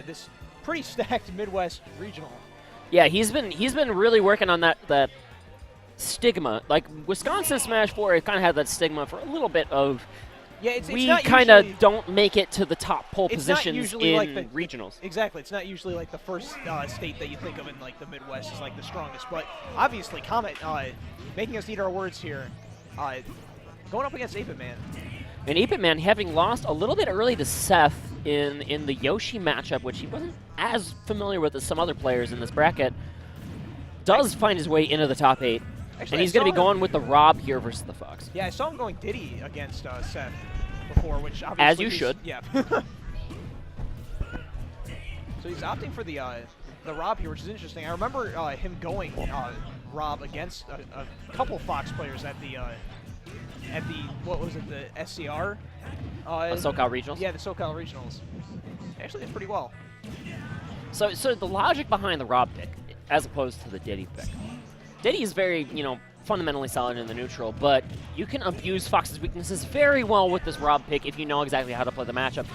this pretty stacked Midwest regional. Yeah, he's been really working on that stigma. Like Wisconsin Smash 4, it kind of had that stigma for a little bit of. Yeah, it's we not kind of don't make it to the top pole positions in like regionals. Exactly, it's not usually like the first state that you think of in like the Midwest is like the strongest. But obviously, Comet making us eat our words here, going up against 8BitMan. And 8BitMan having lost a little bit early to Seth in the Yoshi matchup, which he wasn't as familiar with as some other players in this bracket, does find his way into the top 8. Actually, and he's going to be going with the Rob here versus the Fox. Yeah, I saw him going Diddy against Seth before, which obviously as you should. Yeah. So he's opting for the Rob here, which is interesting. I remember him going Rob against a couple Fox players at the what was it, the SCR? The SoCal Regionals? Yeah, the SoCal Regionals. Actually, it's pretty well. So the logic behind the Rob pick, as opposed to the Diddy pick. Diddy is very, fundamentally solid in the neutral, but you can abuse Fox's weaknesses very well with this Rob pick if you know exactly how to play the matchup.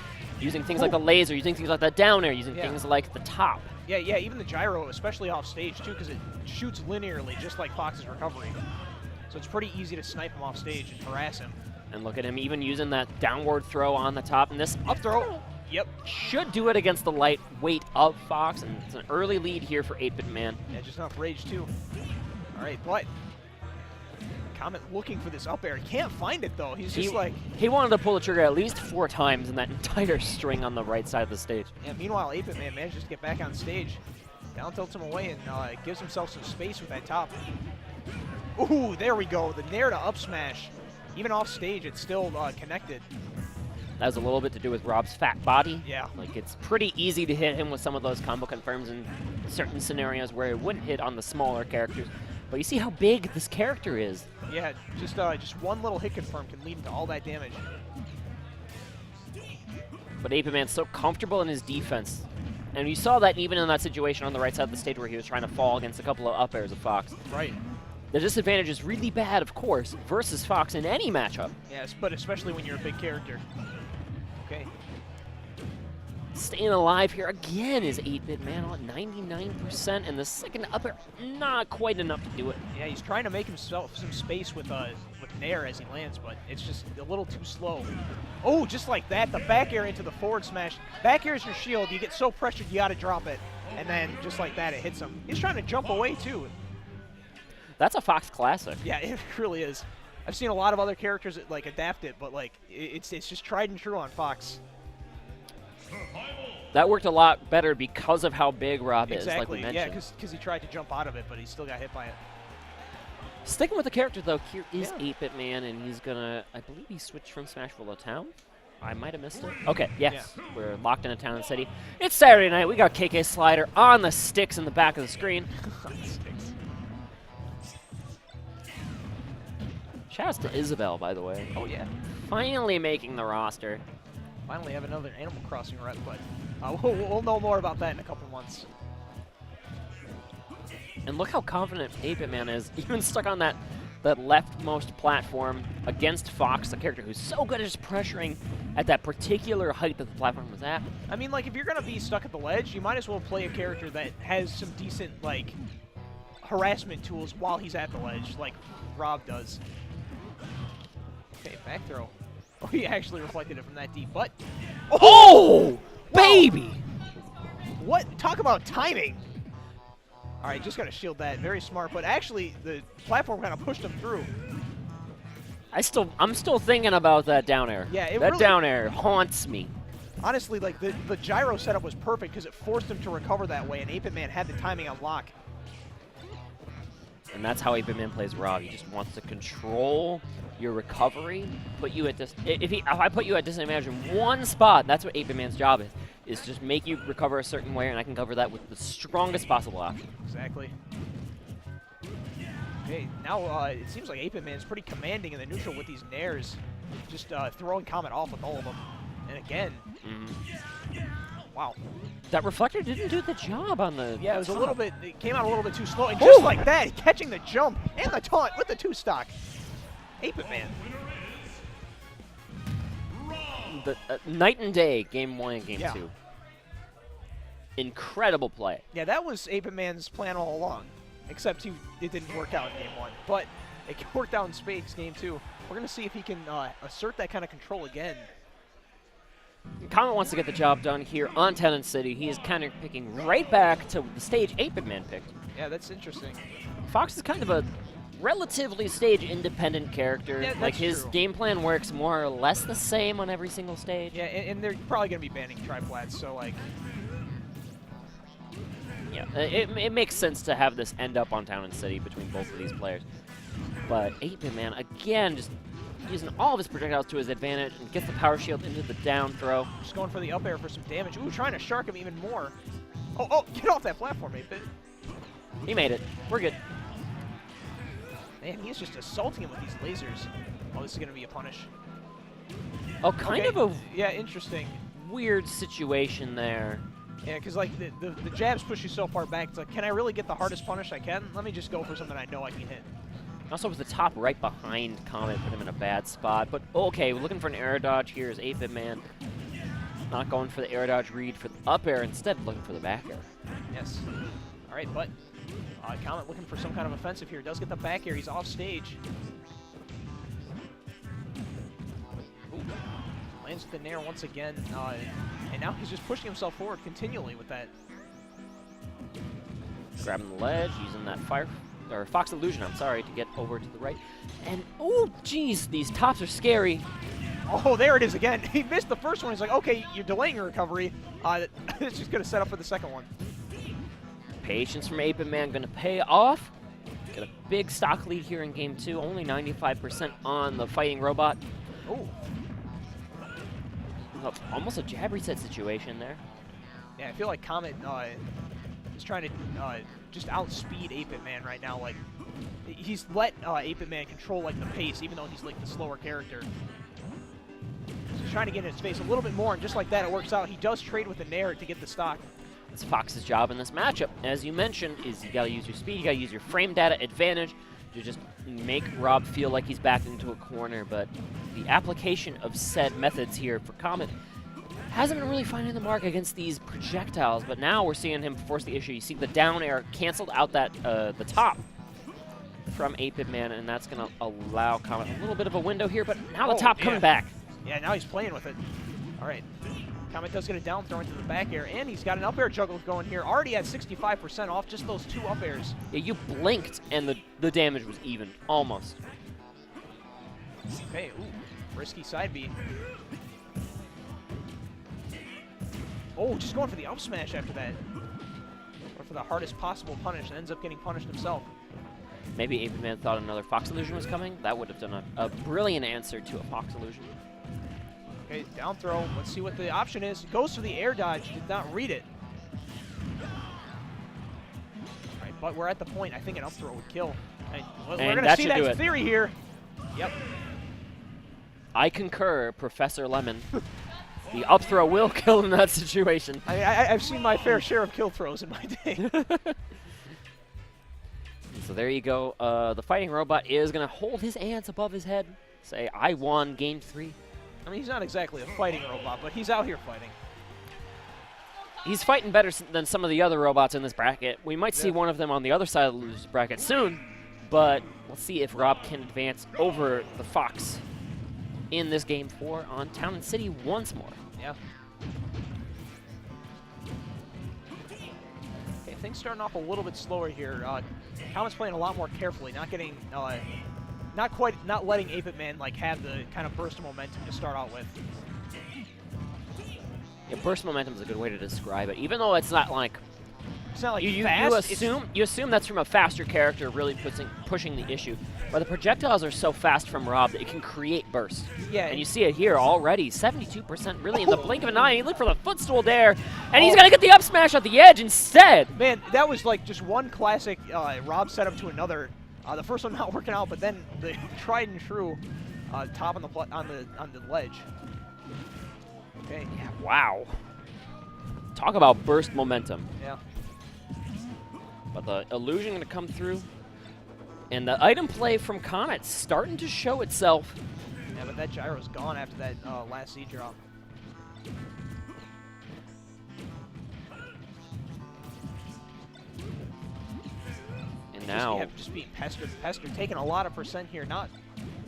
Using things like the laser, using things like that down air, using things like the top. Yeah, even the gyro, especially off stage too, because it shoots linearly, just like Fox's recovery. So it's pretty easy to snipe him off stage and harass him. And look at him even using that downward throw on the top. And this up throw, yep, should do it against the light weight of Fox. And it's an early lead here for 8BitMan. Yeah, just enough rage too. All right, but Comet looking for this up air. He can't find it though. He's just like... He wanted to pull the trigger at least 4 times in that entire string on the right side of the stage. Yeah, meanwhile, 8BitMan manages to get back on stage. Down tilts him away and gives himself some space with that top. Ooh, there we go. The nair to up smash. Even off stage, it's still connected. That has a little bit to do with Rob's fat body. Yeah. Like, it's pretty easy to hit him with some of those combo confirms in certain scenarios where it wouldn't hit on the smaller characters. But you see how big this character is. Yeah, just one little hit confirm can lead into all that damage. But 8BitMan's so comfortable in his defense. And you saw that even in that situation on the right side of the stage where he was trying to fall against a couple of up airs of Fox. Right. The disadvantage is really bad, of course, versus Fox in any matchup. Yes, but especially when you're a big character. Okay. Staying alive here again is 8BitMan on 99%, and the second up air, not quite enough to do it. Yeah, he's trying to make himself some space with nair as he lands, but it's just a little too slow. Oh, just like that, the back air into the forward smash. Back air is your shield. You get so pressured, you got to drop it. And then just like that, it hits him. He's trying to jump away, too. That's a Fox classic. Yeah, it really is. I've seen a lot of other characters that, like, adapt it, but, like, it's just tried and true on Fox. That worked a lot better because of how big Rob is, like we Exactly, mentioned. yeah, because he tried to jump out of it, but he still got hit by it. Sticking with the character, though, here is 8BitMan, and he's going to, I believe he switched from Smashville to Town. I might have missed it. Okay, yes, yeah. We're locked in a Town and City. It's Saturday night. We got KK Slider on the sticks in the back of the screen. Shouts to Isabel, by the way. Oh, yeah. Finally making the roster. Finally have another Animal Crossing rep, but we'll know more about that in a couple months. And look how confident 8BitMan is, even stuck on that leftmost platform against Fox, the character who's so good at just pressuring at that particular height that the platform was at. I mean, like, if you're going to be stuck at the ledge, you might as well play a character that has some decent, like, harassment tools while he's at the ledge, like Rob does. Okay, back throw. Oh, he actually reflected it from that deep, but... Oh! Baby! What? Talk about timing! All right, just got to shield that. Very smart, but actually, the platform kind of pushed him through. I'm still thinking about that down air. Yeah, that down air haunts me. Honestly, like, the gyro setup was perfect because it forced him to recover that way, and 8BitMan had the timing on lock. And that's how 8BitMan plays Rob. He just wants to control your recovery, put you at if I put you at disadvantage in one spot, that's what 8BitMan's job is just make you recover a certain way, and I can cover that with the strongest possible option. Exactly. Okay, now it seems like 8BitMan is pretty commanding in the neutral with these nairs, just throwing Comet off with all of them. And again, wow. That reflector didn't do the job on the Yeah, it was top. a little bit, it came out a little bit too slow. And just like that, catching the jump and the taunt with the 2-stock. 8BitMan. The night and day, game 1 and game 2. incredible play. Yeah, that was 8BitMan's plan all along, except it didn't work out in game 1. But it worked out in spades game 2. We're going to see if he can assert that kind of control again. Comet wants to get the job done here on Tenant City. He is counter picking right back to the stage 8BitMan picked. Yeah, that's interesting. Fox is kind of a relatively stage-independent character. Yeah, like, his true. game plan works more or less the same on every single stage. Yeah, and they're probably going to be banning triplats, so, like... Yeah, it makes sense to have this end up on Town and City between both of these players. But 8BitMan, again, just using all of his projectiles to his advantage and gets the power shield into the down throw. Just going for the up air for some damage. Ooh, trying to shark him even more. Oh, get off that platform, 8Bit. He made it. We're good. Man, he's just assaulting him with these lasers. Oh, this is going to be a punish. Oh, kind of a yeah, interesting. weird situation there. Yeah, because like the jabs push you so far back. It's like, can I really get the hardest punish I can? Let me just go for something I know I can hit. Also, with the top right behind Comet, put him in a bad spot. But okay, we're looking for an air dodge here is 8BitMan. Not going for the air dodge read for the up air, instead looking for the back air. Yes. All right, but Comet looking for some kind of offensive here. Does get the back air. He's off stage. Ooh. Lands with the nair once again. And now he's just pushing himself forward continually with that. Grabbing the ledge, using that Fox Illusion, I'm sorry, to get over to the right. And, oh, geez, these tops are scary. Oh, there it is again. He missed the first one. He's like, okay, you're delaying your recovery. It's just going to set up for the second one. Patience from 8BitMan going to pay off. Get a big stock lead here in game 2. Only 95% on the fighting robot. Oh. Almost a jab reset situation there. Yeah, I feel like Comet is trying to just outspeed 8BitMan right now. Like, he's let 8BitMan control like the pace, even though he's like the slower character. So he's trying to get in his face a little bit more, and just like that, it works out. He does trade with the nair to get the stock. It's Fox's job in this matchup, as you mentioned, is you gotta use your speed, you gotta use your frame data advantage to just make Rob feel like he's backed into a corner. But the application of said methods here for Comet hasn't been really finding the mark against these projectiles, but now we're seeing him force the issue. You see the down air canceled out that the top from 8BitMan, and that's going to allow Comet a little bit of a window here, but now the top coming back. Yeah, now he's playing with it. All right. Comet does get a down throw into the back air, and he's got an up air juggle going here, already at 65% off just those 2 up airs. Yeah, you blinked, and the damage was even, almost. Okay, ooh, risky side B. Oh, just going for the up smash after that. Or for the hardest possible punish, and ends up getting punished himself. Maybe 8BitMan thought another Fox Illusion was coming. That would have done a brilliant answer to a Fox Illusion. Okay, down throw. Let's see what the option is. Goes for the air dodge. Did not read it. All right, but we're at the point. I think an up throw would kill. And we're going to see that theory here. Yep. I concur, Professor Lemon. The up throw will kill in that situation. I've seen my fair share of kill throws in my day. So there you go. The fighting robot is going to hold his hands above his head. Say, I won game 3. I mean, he's not exactly a fighting robot, but he's out here fighting. He's fighting better than some of the other robots in this bracket. We might see one of them on the other side of the loser's bracket soon, but let's see if Rob can advance over the Fox in this game 4 on Town and City once more. Yeah. Okay, things starting off a little bit slower here. Comet's playing a lot more carefully, not getting, not letting 8BitMan like have the kind of burst of momentum to start out with. Yeah, burst momentum is a good way to describe it, even though it's not like. It's not like fast. You assume that's from a faster character really pushing the issue. But the projectiles are so fast from Rob that it can create bursts. Yeah. And you see it here already, 72% really in the blink of an eye. He looked for the footstool there, and he's going to get the up smash at the edge instead. Man, that was like just one classic Rob setup to another. The first one not working out, but then the tried and true top on the ledge. Okay. Yeah, wow. Talk about burst momentum. Yeah. But the illusion going to come through. And the item play from Comet's starting to show itself. Yeah, but that gyro's gone after that last Z drop. now. Just being pestered, taking a lot of percent here.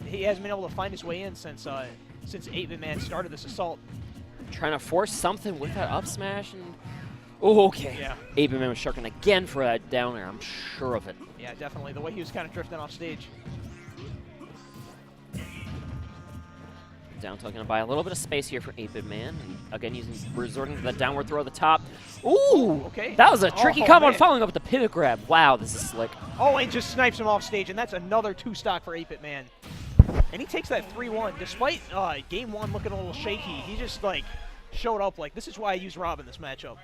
He hasn't been able to find his way in since 8BitMan started this assault. Trying to force something with that up smash and. Oh, okay. Yeah. 8BitMan was sharking again for that down air. I'm sure of it. Yeah, definitely. The way he was kind of drifting off stage. Down tilt going to buy a little bit of space here for 8BitMan. And again, resorting to the downward throw at the top. Ooh! Okay. That was a tricky combo man. following up with the pivot grab. Wow, this is slick. Oh, and just snipes him off stage, and that's another 2-stock for 8BitMan. And he takes that 3-1. Despite game 1 looking a little shaky, he just, like, showed up like, this is why I use Rob in this matchup.